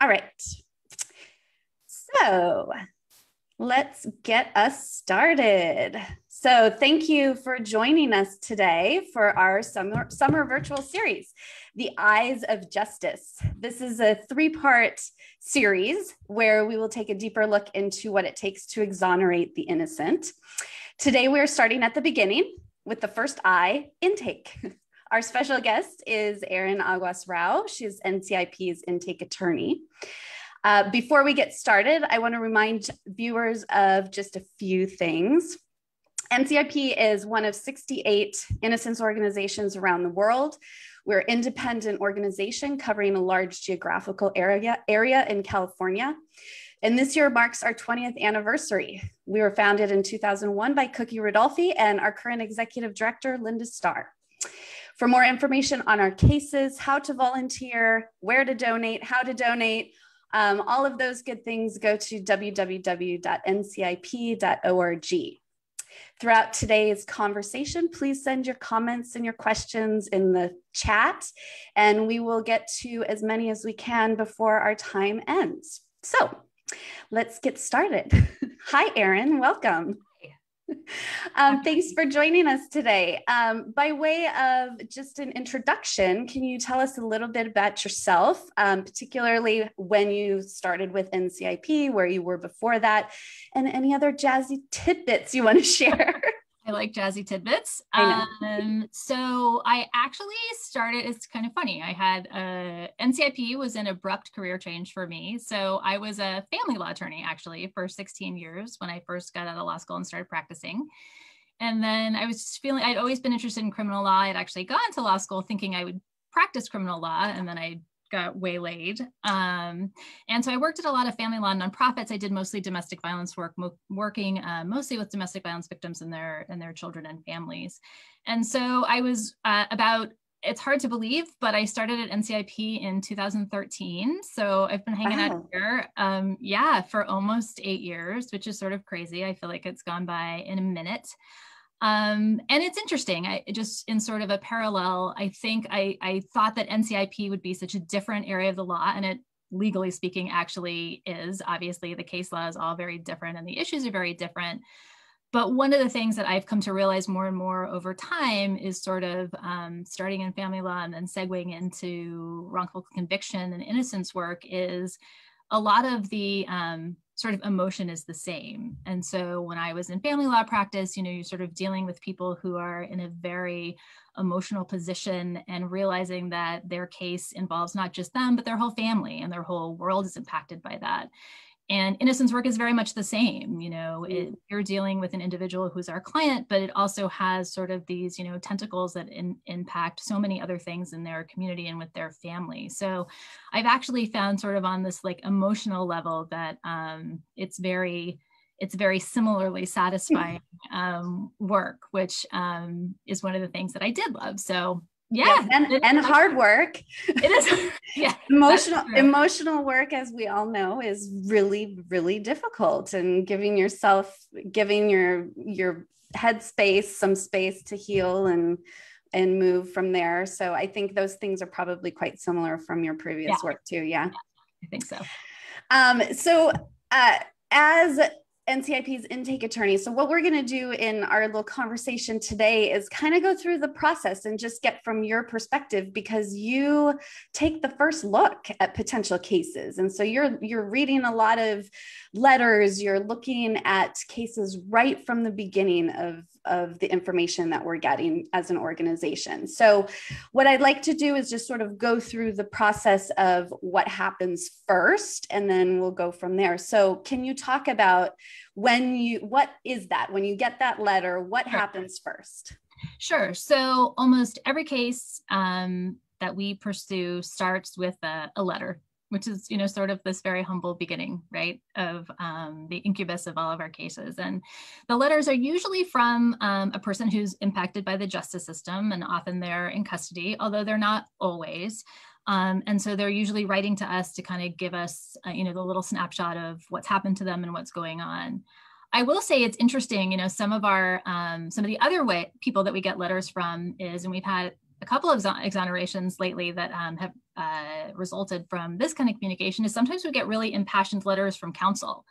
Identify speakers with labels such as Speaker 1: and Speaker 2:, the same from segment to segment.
Speaker 1: All right. So let's get us started. So thank you for joining us today for our summer virtual series, The Eyes of Justice. This is a three-part series where we will take a deeper look into what it takes to exonerate the innocent. Today, we're starting at the beginning with the first I, intake. Our special guest is Aaron Aguas Rao. She's NCIP's intake attorney. Before we get started, I want to remind viewers of just a few things. NCIP is one of 68 innocence organizations around the world. We're an independent organization covering a large geographical area in California. And this year marks our 20th anniversary. We were founded in 2001 by Cookie Rodolfi and our current executive director, Linda Starr. For more information on our cases, how to volunteer, where to donate, how to donate, all of those good things, go to www.ncip.org. Throughout today's conversation, please send your comments and your questions in the chat, and we will get to as many as we can before our time ends. So let's get started. Hi, Aaron, welcome. Thanks for joining us today. By way of just an introduction, can you tell us a little bit about yourself, particularly when you started with NCIP, where you were before that, and any other jazzy tidbits you want to share?
Speaker 2: I like jazzy tidbits. So I actually started, it's kind of funny. I had NCIP was an abrupt career change for me. So I was a family law attorney actually for 16 years when I first got out of law school and started practicing. And then I was just feeling, I'd always been interested in criminal law. I'd actually gone to law school thinking I would practice criminal law, and then I got waylaid. And so I worked at a lot of family law nonprofits. I did mostly domestic violence work, working mostly with domestic violence victims and their children and families. And so I was it's hard to believe, but I started at NCIP in 2013. So I've been hanging out here, for almost 8 years, which is sort of crazy. I feel like it's gone by in a minute. And it's interesting. I just in sort of a parallel, I think I thought that NCIP would be such a different area of the law, and it legally speaking actually is. Obviously, the case law is all very different and the issues are very different. But one of the things that I've come to realize more and more over time is sort of starting in family law and then segueing into wrongful conviction and innocence work is a lot of the sort of emotion is the same. And so when I was in family law practice, you're sort of dealing with people who are in a very emotional position and realizing that their case involves not just them, but their whole family, and their whole world is impacted by that. And innocence work is very much the same. You're dealing with an individual who's our client, but it also has sort of these, tentacles that impact so many other things in their community and with their family. So I've actually found sort of on this like emotional level that it's very similarly satisfying work, which is one of the things that I did love. So yeah,
Speaker 1: and hard work.
Speaker 2: It is. Yeah,
Speaker 1: emotional work, as we all know, is really, really difficult, and giving your headspace some space to heal and move from there. So I think those things are probably quite similar from your previous work too. Yeah,
Speaker 2: I think so.
Speaker 1: As NCIP's intake attorney. So what we're going to do in our little conversation today is kind of go through the process and just get from your perspective, because you take the first look at potential cases. And so you're reading a lot of letters, you're looking at cases right from the beginning of the information that we're getting as an organization. So what I'd like to do is just sort of go through the process of what happens first, and then we'll go from there. So can you talk about what is that? When you get that letter, what happens first?
Speaker 2: Sure. So almost every case that we pursue starts with a letter, which is, sort of this very humble beginning, right, of the incubus of all of our cases. And the letters are usually from a person who's impacted by the justice system, and often they're in custody, although they're not always. And so they're usually writing to us to kind of give us, the little snapshot of what's happened to them and what's going on. I will say it's interesting, some of the other people that we get letters from is, and we've had a couple of exonerations lately that have resulted from this kind of communication is sometimes we get really impassioned letters from counsel.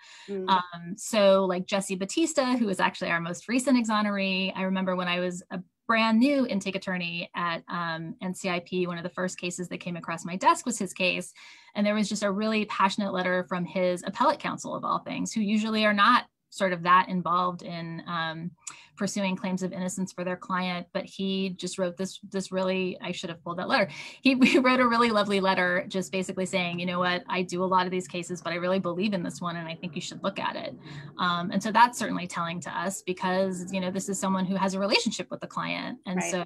Speaker 2: So like Jesse Batista, who is actually our most recent exoneree. I remember when I was a brand new intake attorney at NCIP, one of the first cases that came across my desk was his case. And there was just a really passionate letter from his appellate counsel, of all things, who usually are not sort of that involved in pursuing claims of innocence for their client, but he just wrote this really, I should have pulled that letter. He wrote a really lovely letter just basically saying, you know what, I do a lot of these cases, but I really believe in this one and I think you should look at it. And so that's certainly telling to us because, you know, this is someone who has a relationship with the client and so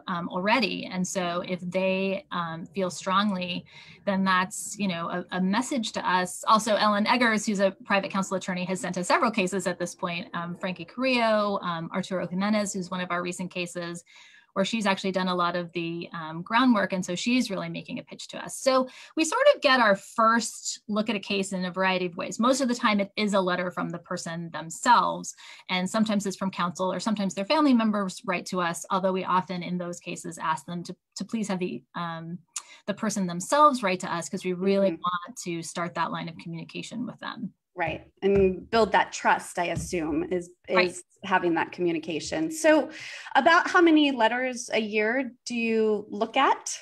Speaker 2: already. And so if they feel strongly, then that's, you know, a message to us. Also, Ellen Eggers, who's a private counsel attorney, has sent us several cases at this point. Frankie Carrillo, Arturo Jimenez, who's one of our recent cases, where she's actually done a lot of the groundwork. And so she's really making a pitch to us. So we sort of get our first look at a case in a variety of ways. Most of the time it is a letter from the person themselves. And sometimes it's from counsel or sometimes their family members write to us, although we often in those cases ask them to please have the person themselves write to us because we really want to start that line of communication with them.
Speaker 1: Right. And build that trust, I assume, is having that communication. So about how many letters a year do you look at?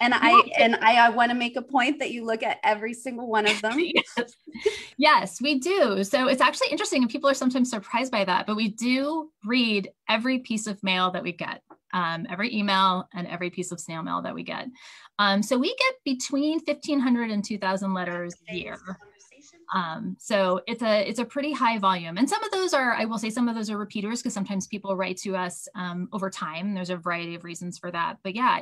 Speaker 1: And I want to make a point that you look at every single one of them.
Speaker 2: Yes, we do. So it's actually interesting and people are sometimes surprised by that, but we do read every piece of mail that we get, every email and every piece of snail mail that we get. So we get between 1,500 and 2,000 letters a year. So it's a pretty high volume. And some of those are, I will say some of those are repeaters because sometimes people write to us over time. There's a variety of reasons for that. But yeah,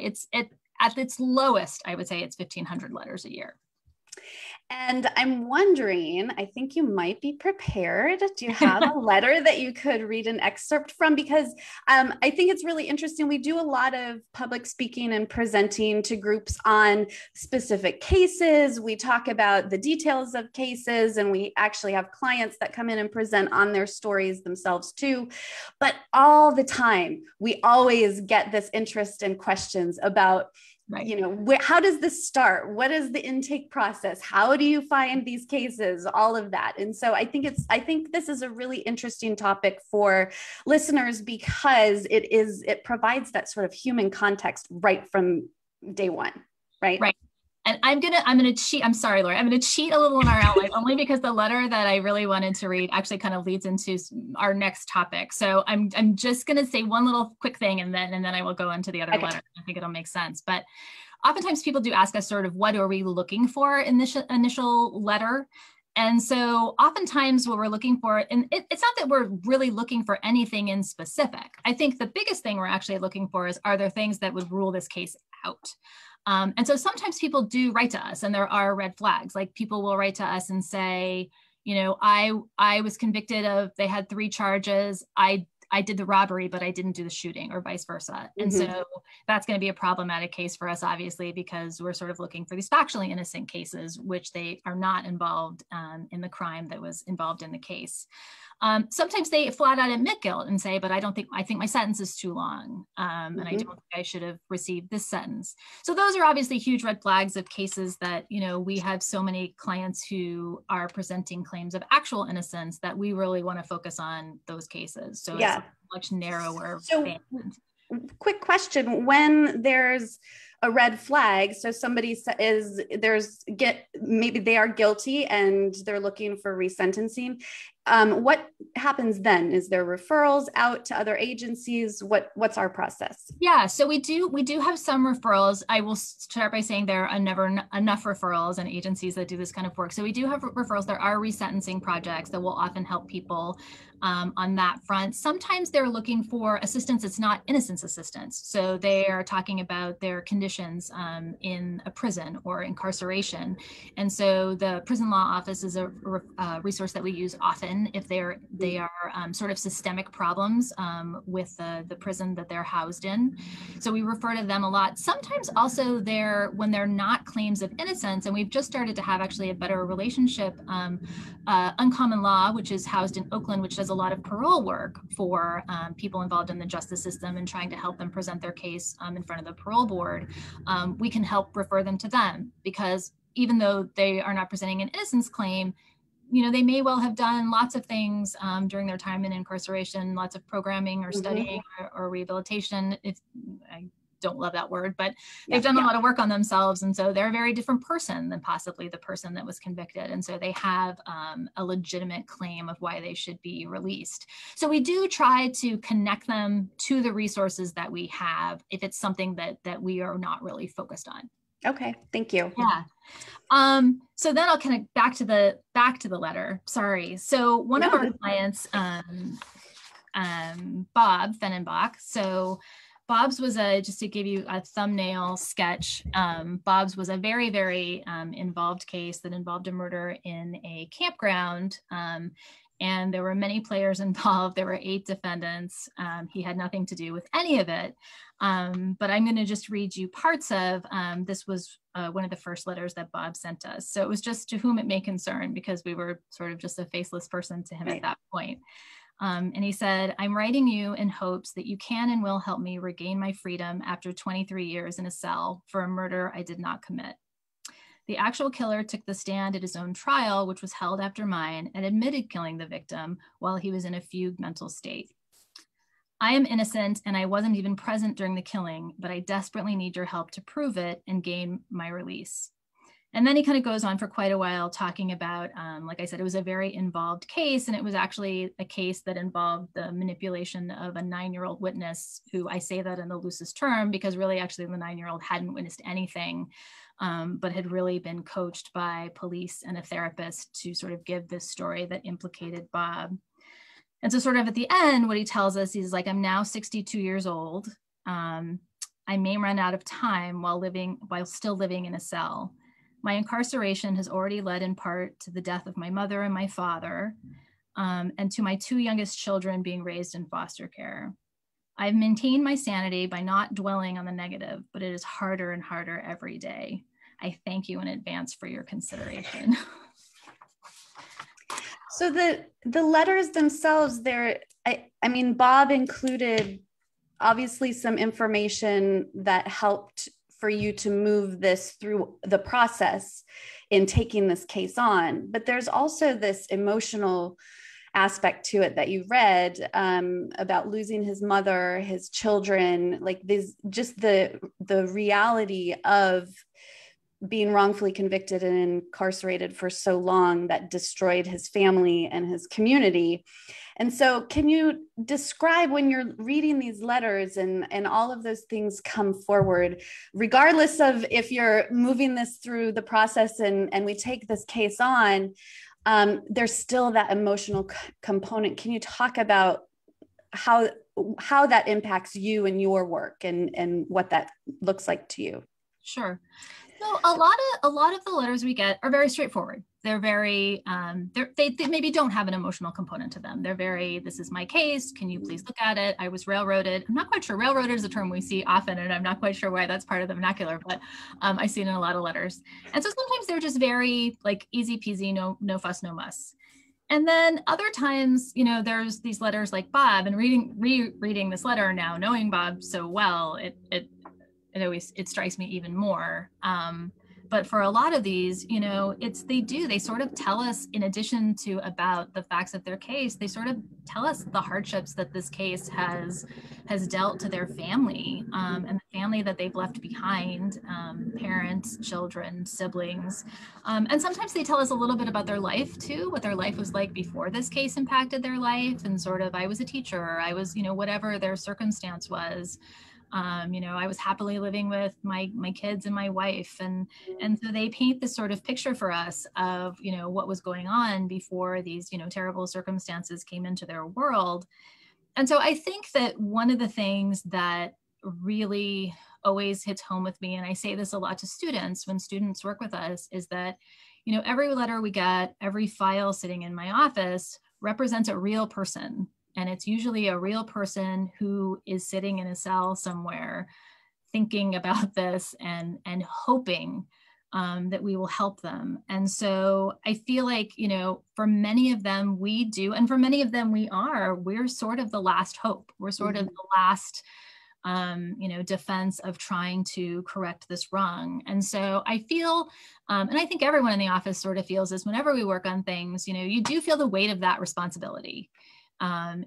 Speaker 2: at its lowest, I would say it's 1,500 letters a year.
Speaker 1: And I'm wondering, I think you might be prepared. Do you have a letter that you could read an excerpt from? Because I think it's really interesting. We do a lot of public speaking and presenting to groups on specific cases. We talk about the details of cases, and we actually have clients that come in and present on their stories themselves too. But all the time, we always get this interest and questions about you know, how does this start? What is the intake process? How do you find these cases? All of that. And so I think this is a really interesting topic for listeners because it provides that sort of human context right from day one, right?
Speaker 2: Right. And I'm gonna cheat. I'm sorry, Lori. I'm gonna cheat a little in our outline only because the letter that I really wanted to read actually kind of leads into our next topic. So I'm just gonna say one little quick thing, and then I will go into the other letter. I think it'll make sense. But oftentimes people do ask us sort of what are we looking for in this initial letter. And so oftentimes what we're looking for, and it's not that we're really looking for anything in specific. I think the biggest thing we're actually looking for is, are there things that would rule this case out? And so sometimes people do write to us and there are red flags, like people will write to us and say, you know, I was convicted of, they had 3 charges. I did the robbery, but I didn't do the shooting, or vice versa. And so that's going to be a problematic case for us, obviously, because we're sort of looking for these factually innocent cases, which they are not involved in the crime that was involved in the case. Sometimes they flat out admit guilt and say, but I think my sentence is too long. And I don't think I should have received this sentence. So those are obviously huge red flags of cases that, you know, we have so many clients who are presenting claims of actual innocence that we really want to focus on those cases. So it's a much narrower band.
Speaker 1: Quick question, when there's a red flag, so somebody maybe they are guilty and they're looking for resentencing, what happens then? Is there referrals out to other agencies? What's our process?
Speaker 2: Yeah, so we do have some referrals. I will start by saying there are never enough referrals and agencies that do this kind of work. So we do have referrals. There are resentencing projects that will often help people on that front. Sometimes they're looking for assistance. It's not innocence assistance. So they are talking about their conditions in a prison or incarceration. And so the prison law office is a resource that we use often if they are sort of systemic problems with the prison that they're housed in. So we refer to them a lot. Sometimes also when they're not claims of innocence, and we've just started to have actually a better relationship, Uncommon Law, which is housed in Oakland, which does a lot of parole work for people involved in the justice system and trying to help them present their case in front of the parole board. we can help refer them to them, because even though they are not presenting an innocence claim, they may well have done lots of things during their time in incarceration, lots of programming or studying or rehabilitation. If I don't love that word, but they've done a lot of work on themselves. And so they're a very different person than possibly the person that was convicted. And so they have a legitimate claim of why they should be released. So we do try to connect them to the resources that we have if it's something that we are not really focused on.
Speaker 1: Okay, thank you.
Speaker 2: Yeah. So then I'll kind of back to the letter. Sorry. So one of our clients, Bob Fennenbach. So Bob's was just to give you a thumbnail sketch, Bob's was a very, very involved case that involved a murder in a campground. And there were many players involved. There were 8 defendants. He had nothing to do with any of it. But I'm going to just read you parts of, this was one of the first letters that Bob sent us. So it was just to whom it may concern, because we were sort of just a faceless person to him at that point. And he said, I'm writing you in hopes that you can and will help me regain my freedom after 23 years in a cell for a murder I did not commit. The actual killer took the stand at his own trial, which was held after mine, and admitted killing the victim while he was in a fugue mental state. I am innocent and I wasn't even present during the killing, but I desperately need your help to prove it and gain my release. And then he kind of goes on for quite a while talking about, like I said, it was a very involved case, and it was actually a case that involved the manipulation of a 9-year-old witness, who, I say that in the loosest term because really actually the 9-year-old hadn't witnessed anything, but had really been coached by police and a therapist to sort of give this story that implicated Bob. And so sort of at the end, what he tells us, he's like, I'm now 62 years old. I may run out of time while still living in a cell. My incarceration has already led in part to the death of my mother and my father, and to my 2 youngest children being raised in foster care. I've maintained my sanity by not dwelling on the negative, but it is harder and harder every day. I thank you in advance for your consideration.
Speaker 1: So the letters themselves, I mean, Bob included obviously some information that helped for you to move this through the process in taking this case on. But there's also this emotional aspect to it that you read about losing his mother, his children, like this, just the reality of being wrongfully convicted and incarcerated for so long that destroyed his family and his community. And so can you describe, when you're reading these letters and all of those things come forward, regardless of if you're moving this through the process and we take this case on, there's still that emotional component. Can you talk about how that impacts you and your work and what that looks like to you?
Speaker 2: Sure. So a lot of the letters we get are very straightforward. They're very, they maybe don't have an emotional component to them. They're very, this is my case. Can you please look at it? I was railroaded. I'm not quite sure. Railroaded is a term we see often, and I'm not quite sure why that's part of the vernacular, but I see it in a lot of letters. And so sometimes they're just very like easy peasy, no fuss, no muss. And then other times, there's these letters like Bob, and rereading this letter now, knowing Bob so well, it strikes me even more. But for a lot of these, they sort of tell us, in addition to about the facts of their case, they sort of tell us the hardships that this case has dealt to their family, and the family that they've left behind, parents, children, siblings. And sometimes they tell us a little bit about their life too, what their life was like before this case impacted their life, and sort of, I was a teacher, or I was, whatever their circumstance was. I was happily living with my kids and my wife. And so they paint this sort of picture for us of, what was going on before these, terrible circumstances came into their world. And so I think that one of the things that really always hits home with me, and I say this a lot to students when students work with us, is that, every letter we get, every file sitting in my office represents a real person. And it's usually a real person who is sitting in a cell somewhere thinking about this and hoping that we will help them. And so I feel like, for many of them we do, and for many of them we're sort of the last hope. We're sort of the last defense of trying to correct this wrong. And so I feel, and I think everyone in the office sort of feels this whenever we work on things, you do feel the weight of that responsibility,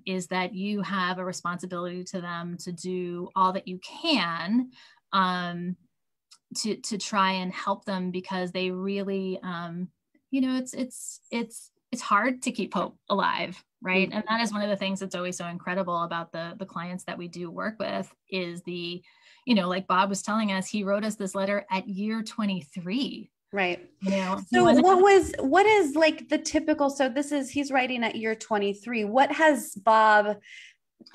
Speaker 2: is that you have a responsibility to them to do all that you can to try and help them, because they really, it's hard to keep hope alive, right? And that is one of the things that's always so incredible about the clients that we do work with, is like Bob was telling us, he wrote us this letter at year 23.
Speaker 1: Right. So what is like the typical, so he's writing at year 23. What has Bob,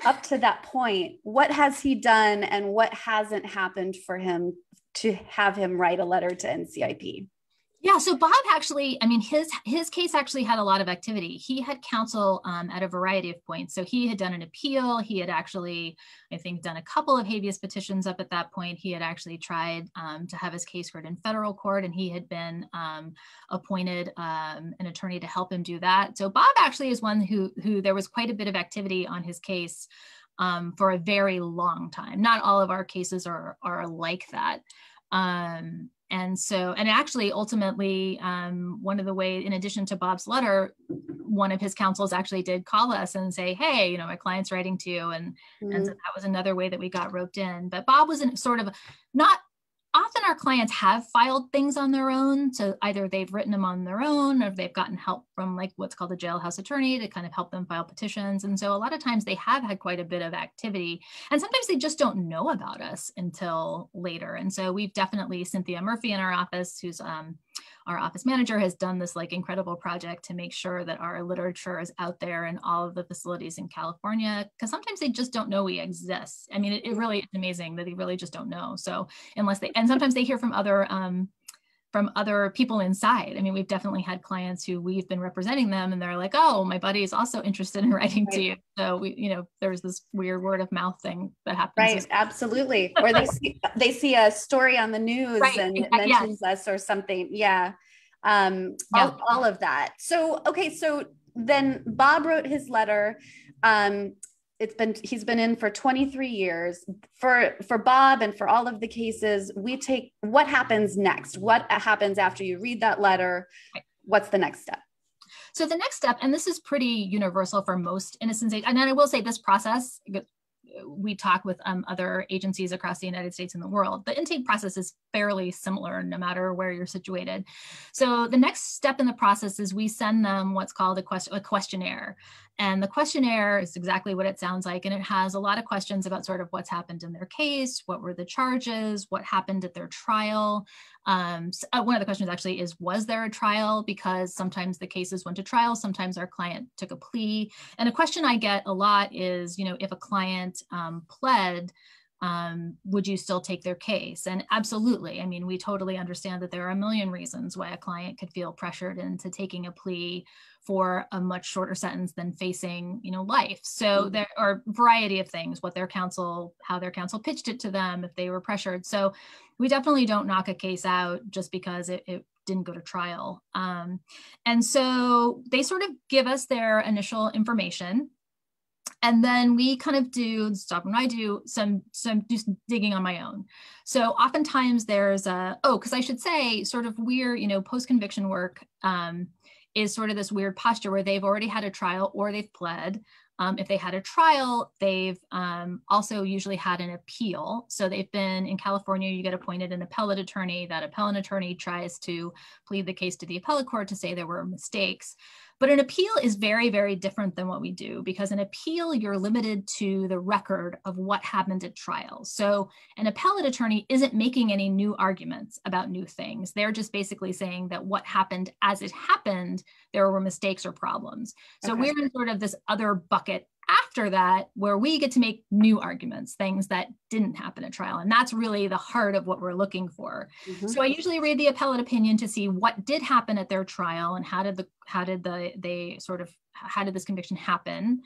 Speaker 1: up to that point, what has he done and what hasn't happened for him to have him write a letter to NCIP?
Speaker 2: Yeah, so Bob actually, his case actually had a lot of activity. He had counsel at a variety of points. So he had done an appeal. He had actually, I think, done a couple of habeas petitions up at that point. He had actually tried to have his case heard in federal court, and he had been appointed an attorney to help him do that. So Bob actually is one who there was quite a bit of activity on his case for a very long time. Not all of our cases are like that. And actually, ultimately, one of the ways, in addition to Bob's letter, one of his counsels actually did call us and say, hey, my client's writing to you. And so that was another way that we got roped in. But Bob was sort of not, often our clients have filed things on their own. So either they've written them on their own, or they've gotten help from like what's called a jailhouse attorney to kind of help them file petitions. And so a lot of times they have had quite a bit of activity, and sometimes they just don't know about us until later. And so we've definitely, Cynthia Murphy in our office, who's our office manager, has done this like incredible project to make sure that our literature is out there in all of the facilities in California, because sometimes they just don't know we exist. It really is amazing that they really just don't know. So and sometimes they hear from other people inside. We've definitely had clients who we've been representing them, and they're like, oh, my buddy is also interested in writing to you. So there's this weird word of mouth thing that happens.
Speaker 1: Right. Absolutely. Or they see a story on the news and it mentions us or something. Yeah. All of that. So, okay. So then Bob wrote his letter. He's been in for 23 years. For Bob and for all of the cases, what happens next? What happens after you read that letter? What's the next step?
Speaker 2: So the next step, and this is pretty universal for most innocence, and I will say this process, we talk with other agencies across the United States and the world. The intake process is fairly similar no matter where you're situated. So the next step in the process is we send them what's called a questionnaire. And the questionnaire is exactly what it sounds like. And it has a lot of questions about sort of what's happened in their case, what were the charges, what happened at their trial. One of the questions actually is, was there a trial? Because sometimes the cases went to trial, sometimes our client took a plea. And a question I get a lot is, if a client pled, would you still take their case? And absolutely. We totally understand that there are a million reasons why a client could feel pressured into taking a plea for a much shorter sentence than facing, life. So there are a variety of things, how their counsel pitched it to them, if they were pressured. So we definitely don't knock a case out just because it didn't go to trial. And so they sort of give us their initial information. And then we kind of do stuff, and I do some just digging on my own. So oftentimes there's because I should say sort of weird, post-conviction work is sort of this weird posture where they've already had a trial or they've pled. If they had a trial, they've also usually had an appeal. So they've been in California, you get appointed an appellate attorney. That appellate attorney tries to plead the case to the appellate court to say there were mistakes. But an appeal is very, very different than what we do, because an appeal, you're limited to the record of what happened at trial. So an appellate attorney isn't making any new arguments about new things. They're just basically saying that what happened as it happened, there were mistakes or problems. So we're in sort of this other bucket after that, where we get to make new arguments, things that didn't happen at trial. And that's really the heart of what we're looking for. So I usually read the appellate opinion to see what did happen at their trial and how did this conviction happen,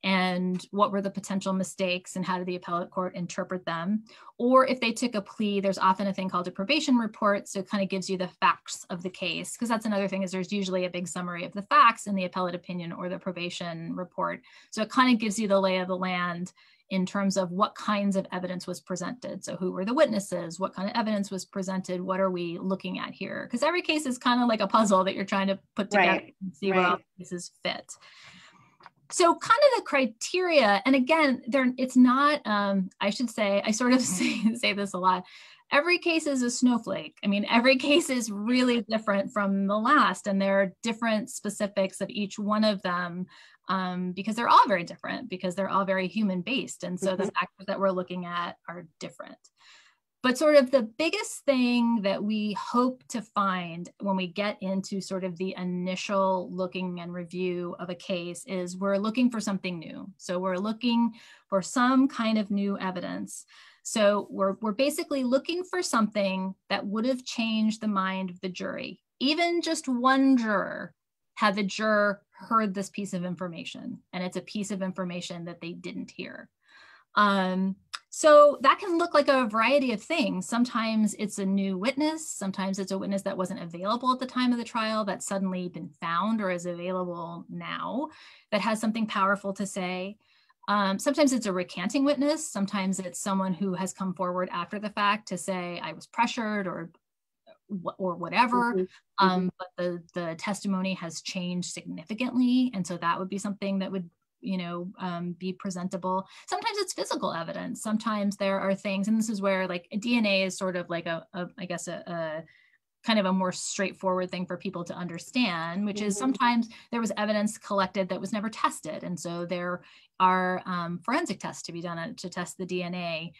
Speaker 2: and what were the potential mistakes and how did the appellate court interpret them. Or if they took a plea, there's often a thing called a probation report. So it kind of gives you the facts of the case, because that's another thing, is there's usually a big summary of the facts in the appellate opinion or the probation report. So it kind of gives you the lay of the land in terms of what kinds of evidence was presented. So who were the witnesses? What kind of evidence was presented? What are we looking at here? Because every case is kind of like a puzzle that you're trying to put together and see where all the pieces fit. So kind of the criteria, and again, it's not, I should say, I sort of say this a lot, every case is a snowflake. I mean, every case is really different from the last, and there are different specifics of each one of them, because they're all very different, because they're all very human-based. And so the factors that we're looking at are different. But sort of the biggest thing that we hope to find when we get into sort of the initial looking and review of a case is we're looking for something new. So we're looking for some kind of new evidence. So we're basically looking for something that would have changed the mind of the jury, even just one juror, had the juror heard this piece of information, and it's a piece of information that they didn't hear. So that can look like a variety of things. Sometimes it's a new witness. Sometimes it's a witness that wasn't available at the time of the trial that's suddenly been found or is available now that has something powerful to say. Sometimes it's a recanting witness. Sometimes it's someone who has come forward after the fact to say, I was pressured or whatever, but the testimony has changed significantly. And so that would be something that would be presentable. Sometimes it's physical evidence. Sometimes there are things, and this is where like DNA is sort of like a kind of a more straightforward thing for people to understand, which is sometimes there was evidence collected that was never tested. And so there are forensic tests to be done to test the DNA.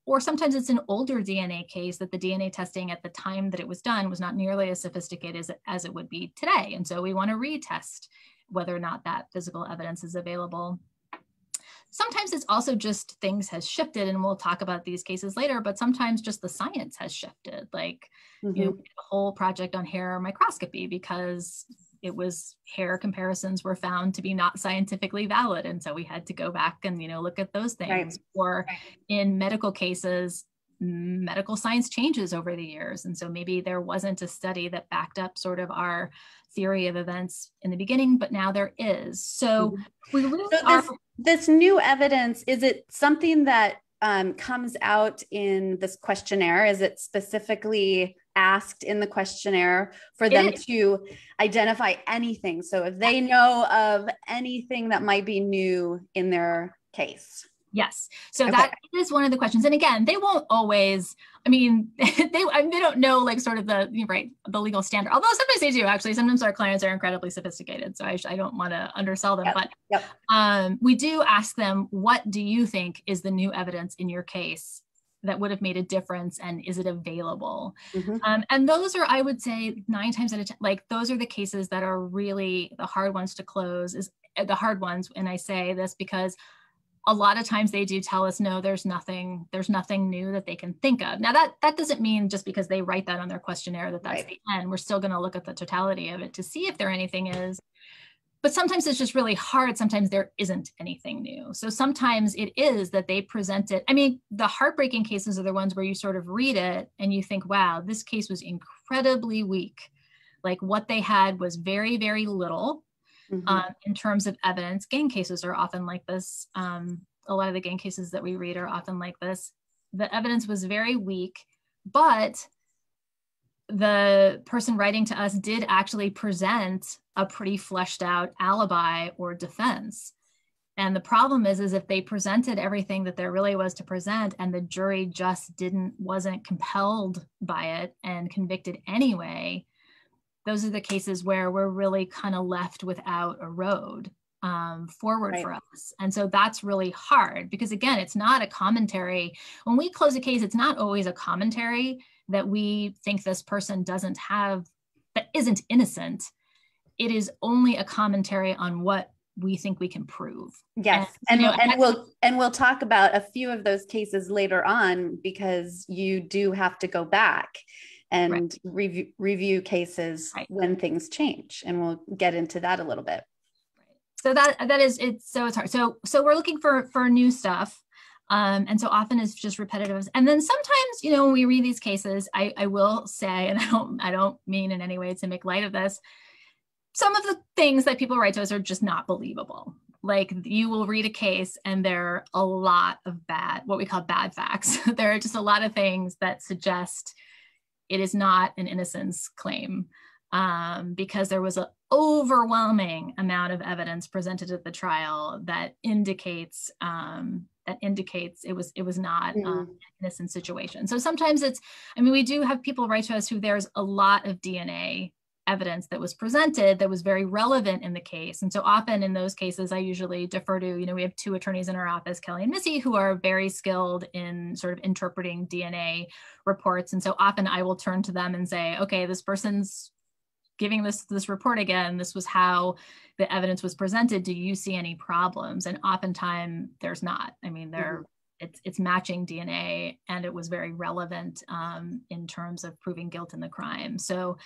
Speaker 2: Or sometimes it's an older DNA case that the DNA testing at the time that it was done was not nearly as sophisticated as it would be today. And so we want to retest whether or not that physical evidence is available. Sometimes it's also just things has shifted, and we'll talk about these cases later, but sometimes just the science has shifted. Like, we did a whole project on hair microscopy because hair comparisons were found to be not scientifically valid. And so we had to go back and, look at those things. Or in medical cases, medical science changes over the years. And so maybe there wasn't a study that backed up sort of our theory of events in the beginning, but now there is. So we really
Speaker 1: this new evidence, is it something that comes out in this questionnaire? Is it specifically asked in the questionnaire for them to identify anything? So if they know of anything that might be new in their case.
Speaker 2: Yes. So that is one of the questions. And again, they won't always, they don't know like sort of the legal standard, although sometimes they do actually. Sometimes our clients are incredibly sophisticated. So I don't want to undersell them, but we do ask them, what do you think is the new evidence in your case that would have made a difference, and is it available? And those are, I would say 9 times out of 10, like those are the cases that are really the hard ones to close, is the hard ones. And I say this because a lot of times they do tell us, no, there's nothing new that they can think of. Now that doesn't mean just because they write that on their questionnaire that's the end. We're still going to look at the totality of it to see if there anything is. But sometimes it's just really hard. Sometimes there isn't anything new. So sometimes it is that they present it. The heartbreaking cases are the ones where you sort of read it and you think, wow, this case was incredibly weak. Like what they had was very, very little. In terms of evidence. Gang cases are often like this. A lot of the gang cases that we read are often like this. The evidence was very weak, but the person writing to us did actually present a pretty fleshed out alibi or defense. And the problem is if they presented everything that there really was to present and the jury just wasn't compelled by it and convicted anyway, those are the cases where we're really kind of left without a road forward for us. And so that's really hard because, again, it's not a commentary. When we close a case, it's not always a commentary that we think this person that isn't innocent. It is only a commentary on what we think we can prove.
Speaker 1: Yes. And we'll talk about a few of those cases later on, because you do have to go back and review cases when things change. And we'll get into that a little bit.
Speaker 2: So that is it. So it's hard. So we're looking for new stuff. And so often it's just repetitive. And then sometimes, when we read these cases, I will say, and I don't mean in any way to make light of this, some of the things that people write to us are just not believable. like you will read a case and there are a lot of what we call bad facts. There are just a lot of things that suggest it is not an innocence claim, because there was an overwhelming amount of evidence presented at the trial that indicates it was not an innocent situation. So sometimes we do have people write to us who there's a lot of DNA evidence that was presented that was very relevant in the case. And so often in those cases, I usually defer to, we have two attorneys in our office, Kelly and Missy, who are very skilled in sort of interpreting DNA reports. And so often I will turn to them and say, okay, this person's giving this report again. This was how the evidence was presented. Do you see any problems? And oftentimes there's not. It's matching DNA, and it was very relevant in terms of proving guilt in the crime. So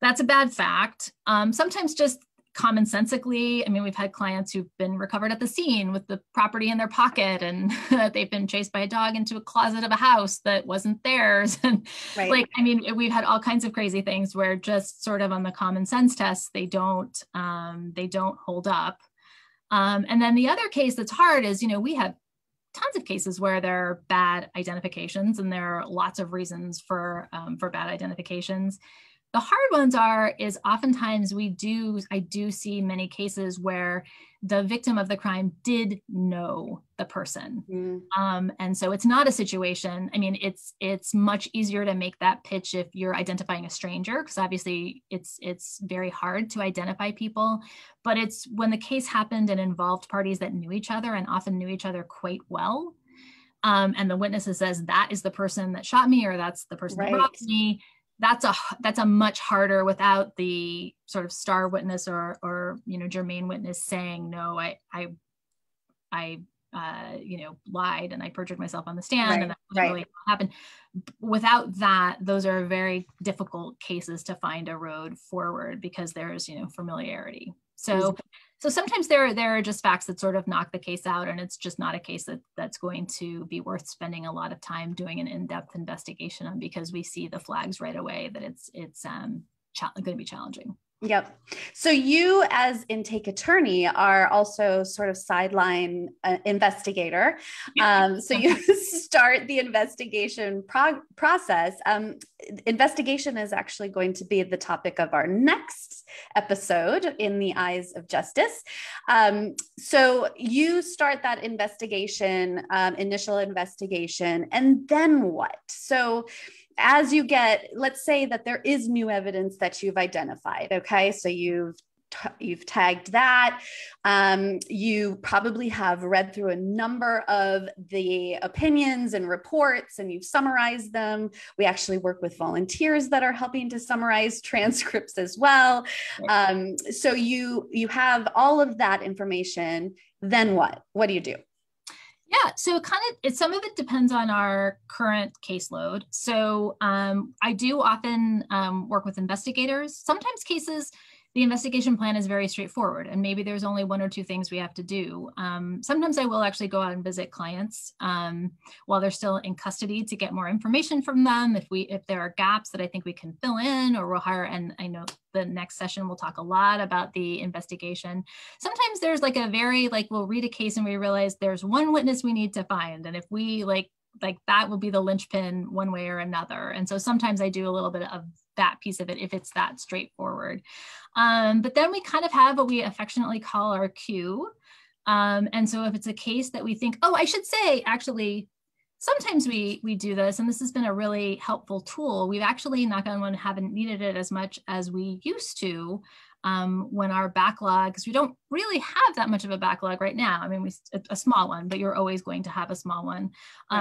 Speaker 2: that's a bad fact. Sometimes just commonsensically, we've had clients who've been recovered at the scene with the property in their pocket, and they've been chased by a dog into a closet of a house that wasn't theirs. And
Speaker 1: right.
Speaker 2: We've had all kinds of crazy things where just sort of on the common sense test, they don't hold up. And then the other case that's hard is, we have tons of cases where there are bad identifications, and there are lots of reasons for bad identifications. The hard ones is oftentimes I do see many cases where the victim of the crime did know the person. And so it's not a situation. It's much easier to make that pitch if you're identifying a stranger, because obviously it's very hard to identify people, but it's when the case happened and involved parties that knew each other and often knew each other quite well. And the witness says, that is the person that shot me, or that's the person that robbed me. That's a much harder, without the sort of star witness or germane witness saying, no, I lied and I perjured myself on the stand, and that wasn't really what happened. Without that, those are very difficult cases to find a road forward, because there's familiarity. So sometimes there are just facts that sort of knock the case out, and it's just not a case that's going to be worth spending a lot of time doing an in-depth investigation on, because we see the flags right away that it's going to be challenging.
Speaker 1: Yep. So you as intake attorney are also sort of sideline investigator. So you start the investigation process. Investigation is actually going to be the topic of our next episode, In the Eyes of Justice. So you start that investigation, initial investigation, and then what? So as you let's say that there is new evidence that you've identified. Okay. So you've tagged that. You probably have read through a number of the opinions and reports, and you've summarized them. We actually work with volunteers that are helping to summarize transcripts as well. So you have all of that information. Then what? What do you do?
Speaker 2: Yeah, so some of it depends on our current caseload. So I do often work with investigators. Sometimes cases, the investigation plan is very straightforward, and maybe there's only one or two things we have to do. Sometimes I will actually go out and visit clients while they're still in custody to get more information from them. If there are gaps that I think we can fill in, or we'll hire, and I know the next session we'll talk a lot about the investigation. Sometimes there's we'll read a case and we realize there's one witness we need to find, and if we like that will be the linchpin one way or another. And so sometimes I do a little bit of that piece of it if it's that straightforward. But then we kind of have what we affectionately call our queue. And so if it's a case that we think, I should say, actually, sometimes we do this, and this has been a really helpful tool. We've actually, knock on wood, haven't needed it as much as we used to when our backlog, because we don't really have that much of a backlog right now. A small one, but you're always going to have a small one.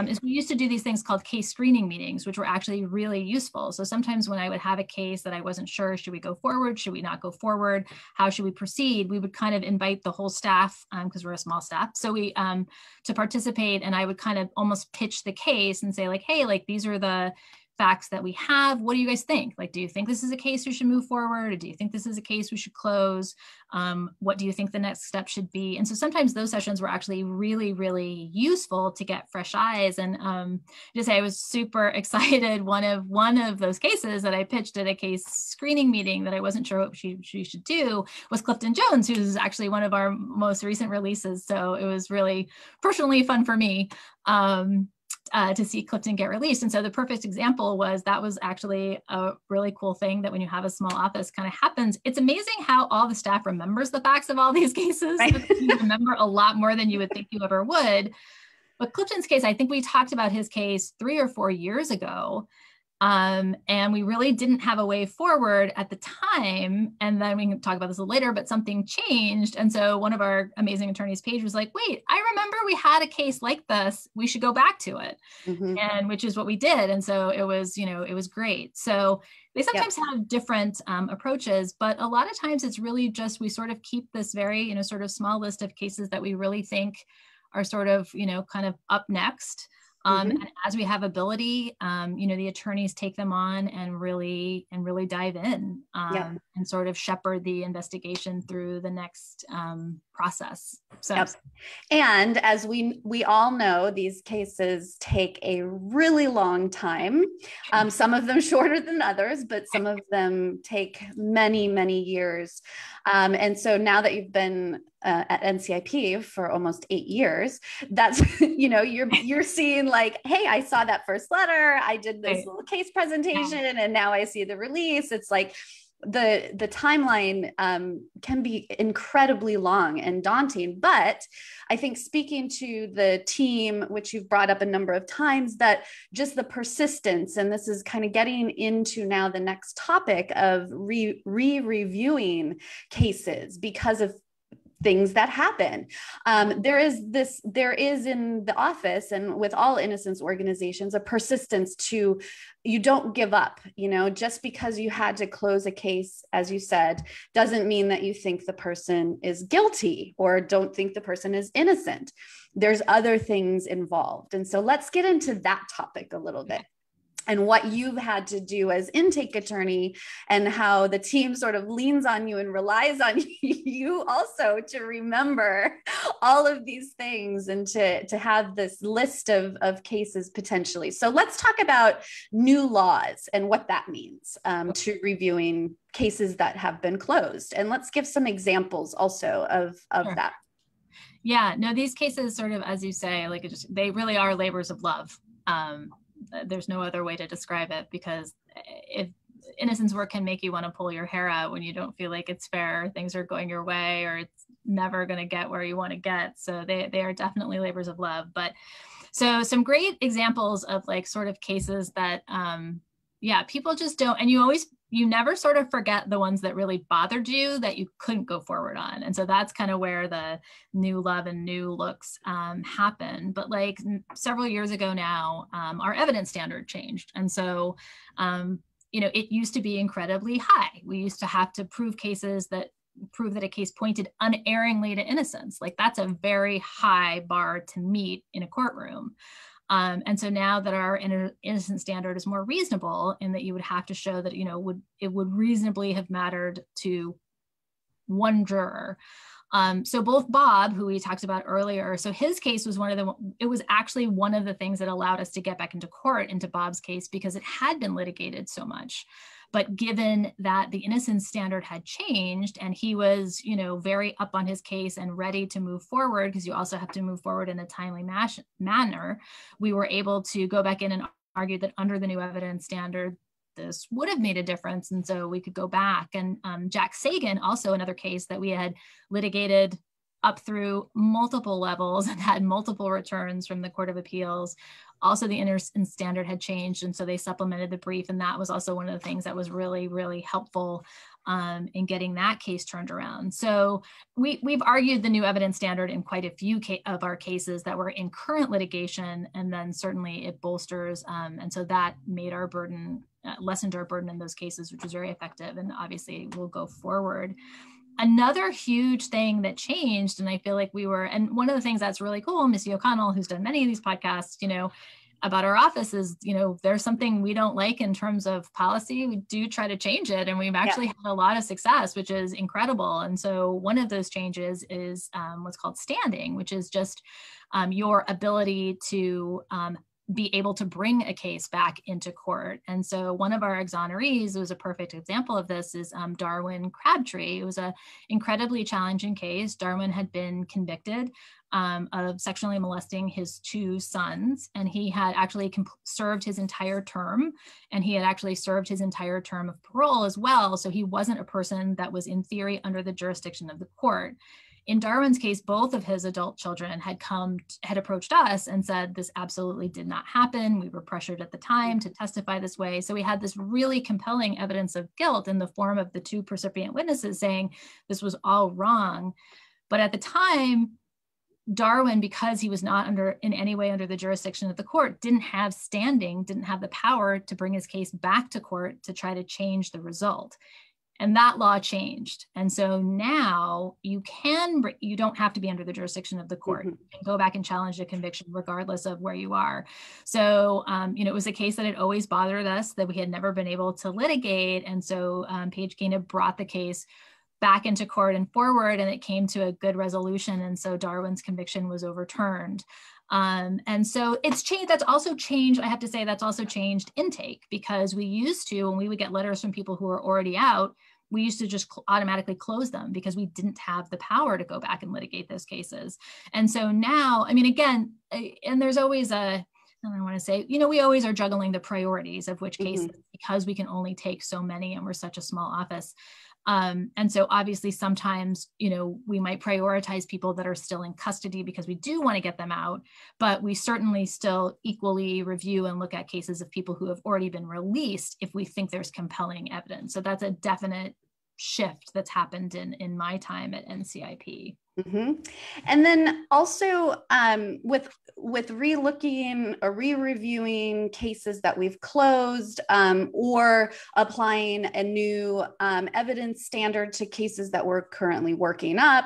Speaker 2: Is we used to do these things called case screening meetings, which were actually really useful. So sometimes when I would have a case that I wasn't sure, should we go forward? Should we not go forward? How should we proceed? We would kind of invite the whole staff, because we're a small staff. So we, to participate, and I would kind of almost pitch the case and say hey, these are the facts that we have. What do you guys think? Like, do you think this is a case we should move forward? Or do you think this is a case we should close? What do you think the next step should be? And so sometimes those sessions were actually really, really useful to get fresh eyes. And just say I was super excited. One of those cases that I pitched at a case screening meeting that I wasn't sure what she should do was Clifton Jones, who's actually one of our most recent releases. So it was really personally fun for me to see Clifton get released. And so the perfect example was that was actually a really cool thing that when you have a small office kind of happens. It's amazing how all the staff remembers the facts of all these cases. Right. You remember a lot more than you would think you ever would. But Clifton's case, I think we talked about his case 3 or 4 years ago. And we really didn't have a way forward at the time. And then we can talk about this a little later, but something changed. And so one of our amazing attorneys, Paige, was like, wait, I remember we had a case like this. We should go back to it. Mm-hmm. And which is what we did. And so it was, it was great. So they sometimes have different approaches, but a lot of times it's really just, we sort of keep this very, sort of small list of cases that we really think are sort of, kind of up next. And as we have ability, the attorneys take them on and really dive in and sort of shepherd the investigation through the next process. So,
Speaker 1: and as we all know, these cases take a really long time. Some of them shorter than others, but some of them take many, many years. And so now that you've been at NCIP for almost 8 years, that's, you're seeing like, hey, I saw that first letter, I did this little case presentation, and now I see the release. It's like the timeline can be incredibly long and daunting. But I think speaking to the team, which you've brought up a number of times, that just the persistence, and this is kind of getting into now the next topic of reviewing cases because of things that happen. There is in the office and with all innocence organizations, a persistence to, you don't give up, just because you had to close a case, as you said, doesn't mean that you think the person is guilty or don't think the person is innocent. There's other things involved. And so let's get into that topic a little bit, and what you've had to do as intake attorney, and how the team sort of leans on you and relies on you also to remember all of these things and to have this list of cases potentially. So let's talk about new laws and what that means to reviewing cases that have been closed. And let's give some examples also of
Speaker 2: Sure.
Speaker 1: that.
Speaker 2: Yeah, no, these cases sort of, as you say, like they really are labors of love. There's no other way to describe it, because if innocence work can make you want to pull your hair out when you don't feel like it's fair, things are going your way, or it's never going to get where you want to get. So they are definitely labors of love. But so some great examples of like sort of cases that, people just don't, and you never sort of forget the ones that really bothered you that you couldn't go forward on. And so that's kind of where the new love and new looks happen. But like several years ago now, our evidence standard changed. And so, it used to be incredibly high. We used to have to prove that a case pointed unerringly to innocence. Like that's a very high bar to meet in a courtroom. And so now that our innocence standard is more reasonable, in that you would have to show that, it would reasonably have mattered to one juror. So both Bob, who we talked about earlier, so his case was it was actually one of the things that allowed us to get back into court into Bob's case, because it had been litigated so much. But given that the innocence standard had changed and he was, very up on his case and ready to move forward, because you also have to move forward in a timely manner, we were able to go back in and argue that under the new evidence standard, this would have made a difference. And so we could go back. And Jack Sagan, also another case that we had litigated up through multiple levels and had multiple returns from the Court of Appeals. Also, the innocence standard had changed, and so they supplemented the brief, and that was also one of the things that was really, really helpful in getting that case turned around. So we've argued the new evidence standard in quite a few of our cases that were in current litigation, and then certainly it bolsters, and so that made our burden, lessened our burden in those cases, which was very effective, and obviously we'll go forward. Another huge thing that changed, and I feel like and one of the things that's really cool, Missy O'Connell, who's done many of these podcasts, about our office is, there's something we don't like in terms of policy, we do try to change it. And we've actually had a lot of success, which is incredible. And so one of those changes is what's called standing, which is just your ability to be able to bring a case back into court. And so one of our exonerees, was a perfect example of this, is Darwin Crabtree. It was an incredibly challenging case. Darwin had been convicted of sexually molesting his 2 sons, and he had actually served his entire term, and he had actually served his entire term of parole as well. So he wasn't a person that was in theory under the jurisdiction of the court. In Darwin's case, both of his adult children had approached us and said this absolutely did not happen. We were pressured at the time to testify this way. So we had this really compelling evidence of guilt in the form of the 2 percipient witnesses saying this was all wrong. But at the time, Darwin, because he was not in any way under the jurisdiction of the court, didn't have standing, didn't have the power to bring his case back to court to try to change the result. And that law changed. And so now you don't have to be under the jurisdiction of the court. You can go back and challenge a conviction regardless of where you are. So, it was a case that had always bothered us that we had never been able to litigate. And so Paige Kena brought the case back into court and forward, and it came to a good resolution. And so Darwin's conviction was overturned. And so it's changed. That's also changed. I have to say that's also changed intake, because we used to, when we would get letters from people who were already out, we used to just automatically close them because we didn't have the power to go back and litigate those cases. And so now, again, and there's always I want to say, we always are juggling the priorities of which cases, because we can only take so many and we're such a small office. And so obviously sometimes, we might prioritize people that are still in custody because we do want to get them out, but we certainly still equally review and look at cases of people who have already been released if we think there's compelling evidence. So that's a definite shift that's happened in my time at NCIP.
Speaker 1: And then also with re-looking or re-reviewing cases that we've closed, or applying a new evidence standard to cases that we're currently working up.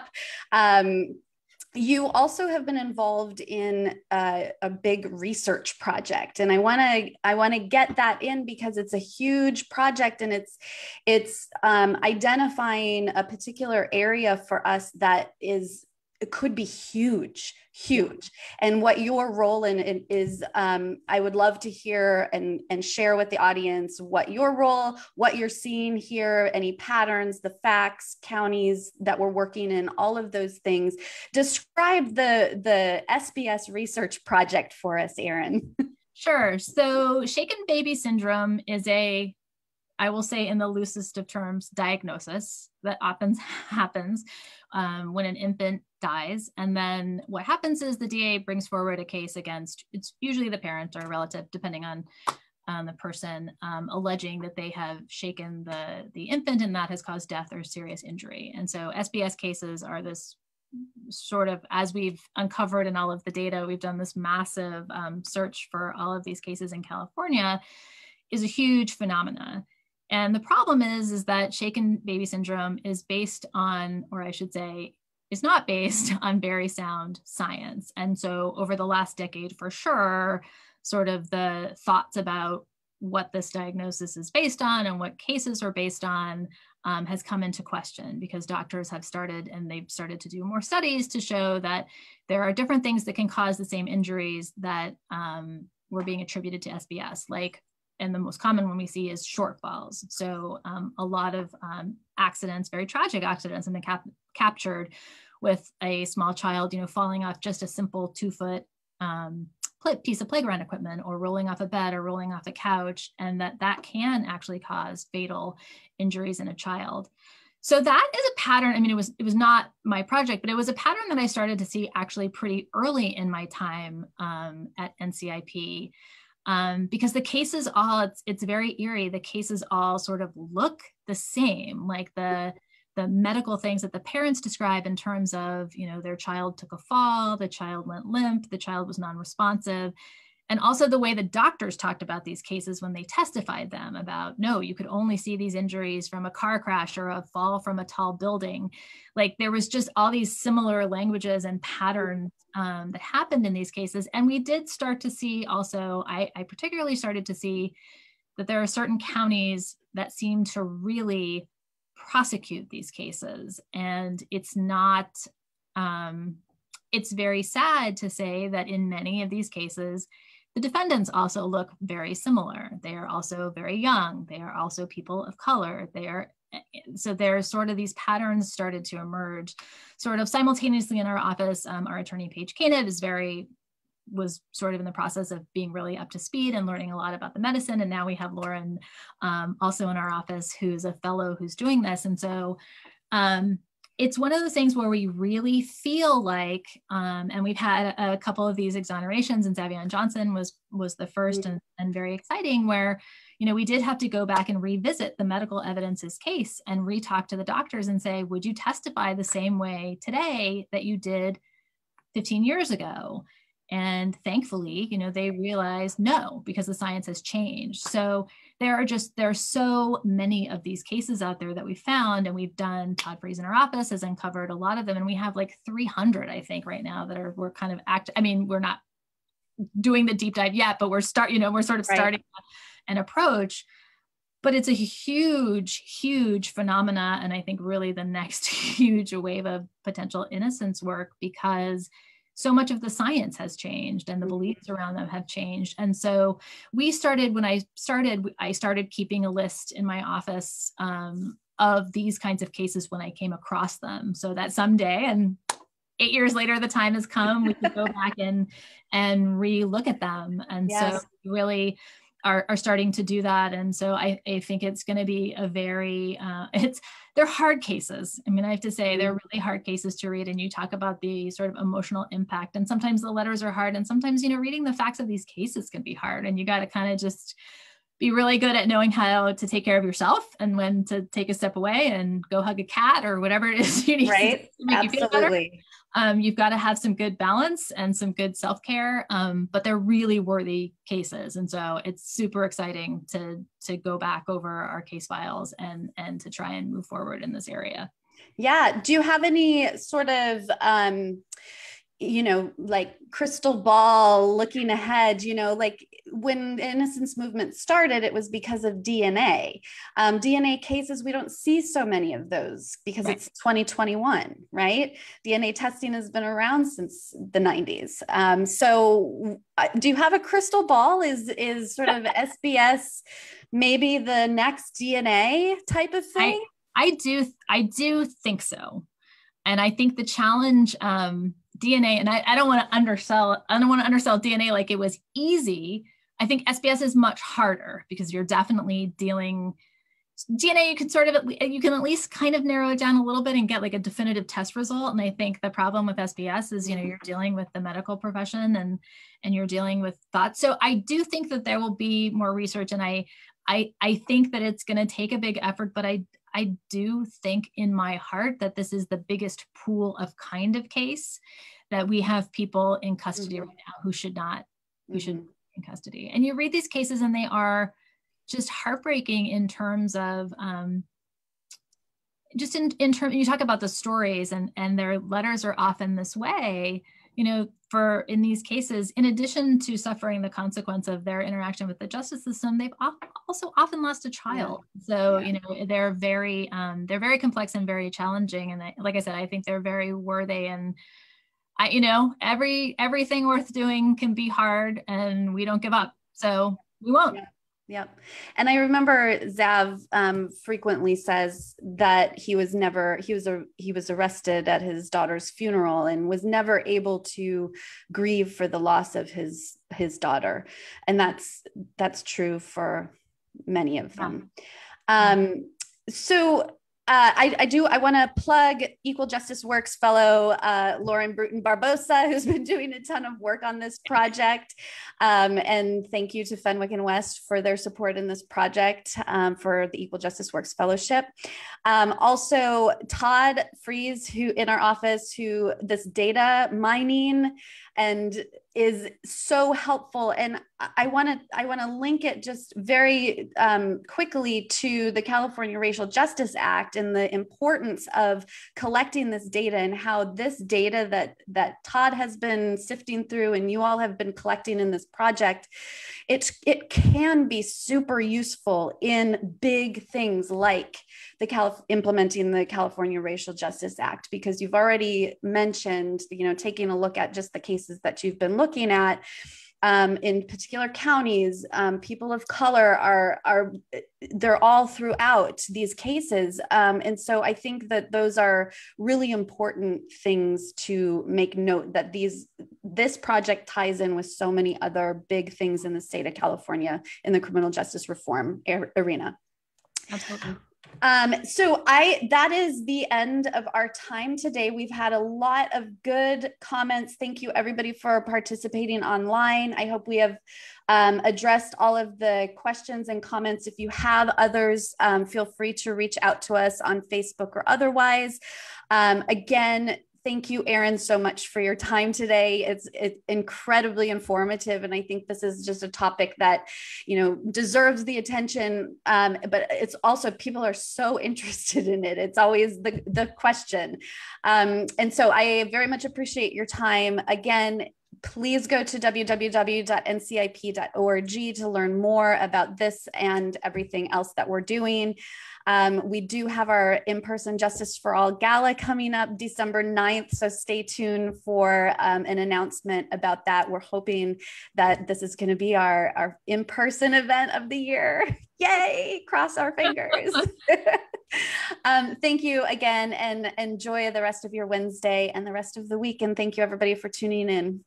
Speaker 1: You also have been involved in a big research project, and I want to get that in because it's a huge project, and it's identifying a particular area for us that it could be huge. And what your role in it is, I would love to hear and share with the audience what you're seeing here, any patterns, the facts, counties that we're working in, all of those things. Describe the SBS research project for us, Aaron.
Speaker 2: Sure. So shaken baby syndrome is I will say in the loosest of terms, diagnosis that often happens when an infant dies. And then what happens is the DA brings forward a case against, it's usually the parent or relative, depending on the person, alleging that they have shaken the infant and that has caused death or serious injury. And so SBS cases are this sort of, as we've uncovered in all of the data, we've done this massive search for all of these cases in California, is a huge phenomena. And the problem is that shaken baby syndrome is based on, or I should say, is not based on very sound science. And so over the last decade, for sure, sort of the thoughts about what this diagnosis is based on and what cases are based on has come into question, because doctors have started to do more studies to show that there are different things that can cause the same injuries that were being attributed to SBS, and the most common one we see is shortfalls. So a lot of accidents, very tragic accidents, have been captured with a small child, falling off just a simple 2-foot piece of playground equipment, or rolling off a bed or rolling off a couch, and that can actually cause fatal injuries in a child. So that is a pattern. It was not my project, but it was a pattern that I started to see actually pretty early in my time at NCIP. Because the cases it's very eerie. The cases all sort of look the same, like the medical things that the parents describe in terms of, their child took a fall, the child went limp, the child was non-responsive. And also the way the doctors talked about these cases when they testified them about, no, you could only see these injuries from a car crash or a fall from a tall building. Like there was just all these similar languages and patterns that happened in these cases. And we did start to see also, I particularly started to see that there are certain counties that seem to really prosecute these cases. And it's not, it's very sad to say that in many of these cases, the defendants also look very similar. They are also very young. They are also people of color. So there's sort of these patterns started to emerge sort of simultaneously in our office. Our attorney, Paige Koenig, was sort of in the process of being really up to speed and learning a lot about the medicine. And now we have Lauren also in our office, who's a fellow who's doing this. And so it's one of those things where we really feel like, and we've had a couple of these exonerations, and Zavion Johnson was the first and very exciting, where, we did have to go back and revisit the medical evidence's case and re-talk to the doctors and say, would you testify the same way today that you did 15 years ago? And thankfully, they realized no, because the science has changed. So there are so many of these cases out there that we found, and we've done, Todd Freeze in our office has uncovered a lot of them. And we have like 300, I think right now that we're kind of we're not doing the deep dive yet, but we're starting starting an approach, but it's a huge, huge phenomena. And I think really the next huge wave of potential innocence work, because so much of the science has changed and the beliefs around them have changed. And so I started keeping a list in my office of these kinds of cases when I came across them, so that someday, and 8 years later, the time has come, we could go back and re-look at them. And so we really are starting to do that. And so I think it's going to be a very, they're hard cases. I have to say they're really hard cases to read, and you talk about the sort of emotional impact, and sometimes the letters are hard, and sometimes, reading the facts of these cases can be hard, and you got to kind of just be really good at knowing how to take care of yourself and when to take a step away and go hug a cat or whatever it is you need to make you feel better. You've got to have some good balance and some good self-care, but they're really worthy cases. And so it's super exciting to go back over our case files and to try and move forward in this area.
Speaker 1: Yeah. Do you have any sort of, like crystal ball looking ahead, like when the Innocence movement started, it was because of DNA. DNA cases, we don't see so many of those because it's 2021, right? DNA testing has been around since the 90s. So do you have a crystal ball? Is sort of SBS maybe the next DNA type of thing?
Speaker 2: I do think so. And I think the challenge, DNA, and I don't want to undersell DNA like it was easy. I think SBS is much harder because you're definitely dealing DNA. You can at least kind of narrow it down a little bit and get like a definitive test result. And I think the problem with SBS is, you're dealing with the medical profession and you're dealing with thoughts. So I do think that there will be more research, and I think that it's going to take a big effort, but I do think in my heart that this is the biggest pool of kind of case, that we have people in custody right now who should be in custody. And you read these cases and they are just heartbreaking in terms of, you talk about the stories and their letters are often this way, in these cases, in addition to suffering the consequence of their interaction with the justice system, they've also often lost a child. So, they're very complex and very challenging. And like I said, I think they're very worthy. And everything worth doing can be hard, and we don't give up. So we won't.
Speaker 1: Yep. And I remember Zav frequently says that he was arrested at his daughter's funeral and was never able to grieve for the loss of his daughter. And that's true for many of them. So I want to plug Equal Justice Works fellow Lauren Bruton Barbosa, who's been doing a ton of work on this project. And thank you to Fenwick and West for their support in this project for the Equal Justice Works Fellowship. Also, Todd Freeze, who in our office, who this data mining and is so helpful. And I want to link it just very quickly to the California Racial Justice Act and the importance of collecting this data, and how this data that Todd has been sifting through and you all have been collecting in this project, it can be super useful in big things like implementing the California Racial Justice Act, because you've already mentioned, taking a look at just the cases that you've been looking at. In particular counties, people of color they're all throughout these cases. And so I think that those are really important things to make note, that this project ties in with so many other big things in the state of California in the criminal justice reform arena.
Speaker 2: Absolutely.
Speaker 1: So that is the end of our time today. We've had a lot of good comments. Thank you everybody for participating online. I hope we have addressed all of the questions and comments. If you have others, feel free to reach out to us on Facebook or otherwise. Again, thank you, Aaron, so much for your time today. It's incredibly informative. And I think this is just a topic that, deserves the attention. But it's also, people are so interested in it. It's always the question. And so I very much appreciate your time. Again, please go to www.ncip.org to learn more about this and everything else that we're doing. We do have our in-person Justice for All Gala coming up December 9th, so stay tuned for an announcement about that. We're hoping that this is going to be our in-person event of the year. Yay! Cross our fingers. Thank you again, and enjoy the rest of your Wednesday and the rest of the week. And thank you everybody for tuning in.